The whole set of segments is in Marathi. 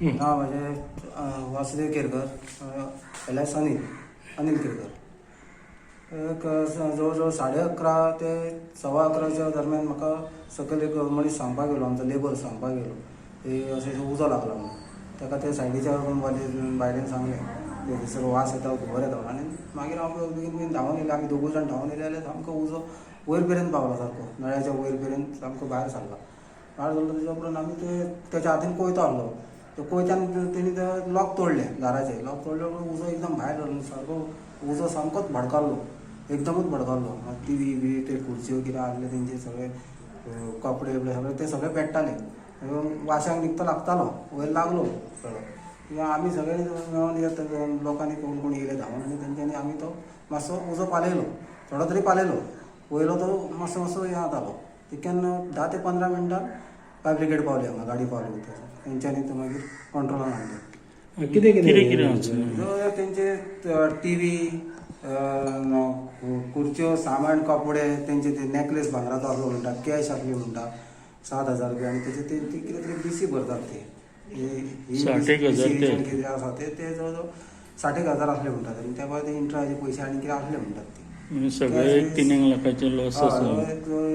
नाव म्हणजे वासुदेव केरकर, एलायस अनिल केरकर. एक जवळ 11:30 ते 11:15च्या दरम्यान म्हाका सकयल एक मनीस सांगपाक गेलो, आमचो लेबर सांगपाक गेलो की अशें उजो लागला म्हणून. ताका ते सायडीच्या बायलेन सांगलें की थंयसर वास येता, घुंवर येता म्हणून. आनी मागीर हांव बेगीन धांवून येयलें. आमी 2 जाण धांवून येयले जाल्यार सामको उजो वयर पर्यंत पावलो, सारको नळ्याच्या वयर पर्यंत सामको भायर सरला. भायर सरलो तेच्या उपरांत आमी तेच्या हातीन कोयतो आहलो. तो कोयत्यान तेणी ते लॉक तोडलें, दाराचें लॉक तोडले उपरांत उजो एकदम भायर सरलो. सारको उजो सामकोच भडकाल्लो, एकदमूच भडकाल्लो. टीव्ही बी ते खुर्च्यो कितें आहले तेंचे सगळे कपडे बिपडे सगळे ते सगळे पेट्टाले. वाशांक निघतो लागतालो, वयर लागलो सगळो. आमी सगळे मेळोन येत लोकांनी कोण येयले धांवून आनी तेंच्यांनी आमी तो मातसो उजो पालयलो, थोडो तरी पालयलो. वयलो तो मातसो हें जातालो. तितक्यान 10 ते 15 मिनटान फायर ब्रिगेड पावली, हांगा गाडी पावली. तेंच्यांनी तो मागीर कंट्रोलान हाडलो. कितें तेंचे टीव्ही, खुर्च्यो, सामान, कपडे, तेंचे ते नेकलेस भांगराचो आसलो म्हणटा, कॅश आसली म्हणटा 7,000 रुपया. आनी तेचे ते कितें तरी BC भरतात ते 60,000 कितें आसा ते जवळ 60,000 आसले म्हणटात. आनी त्या भायर ते इंट्राचे पयशे आनी कितें आसले म्हणटात ते. सगळे 3 लाखाचे लॉस आसा.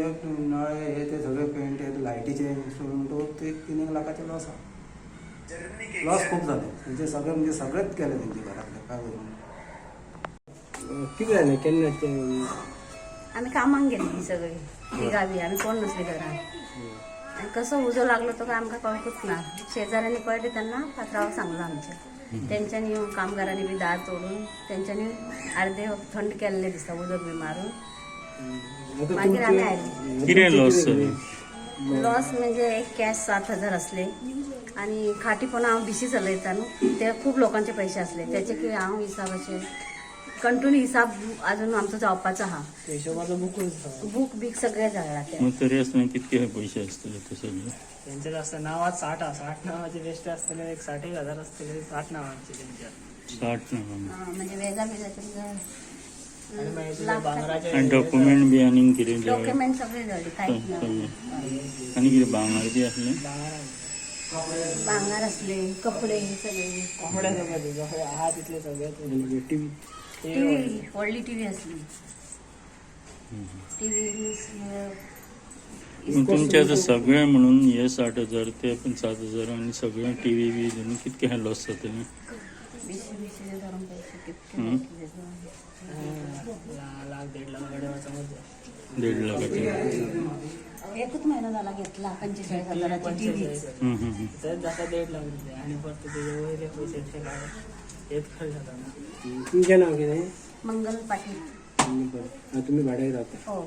एक नळे हे ते सगळे पेंट, लायटीचे इंस्ट्रुमेंट, ते 3 लाखाचे लॉस आसा. लॉस खूप जाले तेंचे सगळे, म्हणजे सगळेच केले तेंचे घरातले काय करून. कितें जालें केन्ना आम्ही कामाक गेली सगळी ती गावी, आम्ही कोण नसली घरात. आणि कसं उजो लागलो तो काय आमकां कळकूच ना. शेजाऱ्यांनी पळयले तेन्ना पात्रांवाक सांगलो आमच्या. तेंच्यांनी कामगारांनी बी दार तोडून तेंच्यांनी अर्धे थंड केल्ले दिसता, उदक बी मारून. मागीर आमी आयली. कितें लॉस जालें? लॉस म्हणजे एक कॅश 7,000 असले आणि खाटी पण हांव BC चलयता न्हू, ते खूप लोकांचे पैसे असले. त्याचे की हांव हिसाबाचे कंटिन्यू हिसाब अजून आमचो जावपाचो आहा. हिशोबाचो बूक बीक सगळे जाळला ते. मग तरी आसतना कितके पैसे आसतले ते सगळे? तेंचे आसता नांवात 60 नांवाचे बेश्टे आसतले, एक 60,000 आसतले 60 नांवांचे तेंच्या. 60 ना म्हणजे वेगळा वेगळा आनी मागीर तुझ्या भांगराचे आनी डॉक्युमेंट बी आनी कितें जळ्ळे? डॉक्युमेंट सगळे जळले, कांयच ना. आनी कितें भांगर बी आसलें? भांगार असले, कपडे सगळे, कपडे सगळे आहा तितले सगळे. टीव्ही, व्हडली टीव्ही असली. टीव्ही पूण तुमचे आतां सगळे म्हणून हे 60,000 ते 7,000 आनी सगळे टीव्ही बी धरून कितके लॉस जातले? 20 धरून पैसे कितके लाख 1.5 लाख कडे वचून 1.5 लाखाचे. एकूच महिना झाला घेतला 45,000ची टीव्ही. तेच जाता 1.5 लाख रुपये. आणि परत त्याचे वयले पैसे ते काढ हेच खर्च जाता ना. तुमचें नाव कितें? मंगल पाटील. तुम्ही भाड्याक रावता? हो.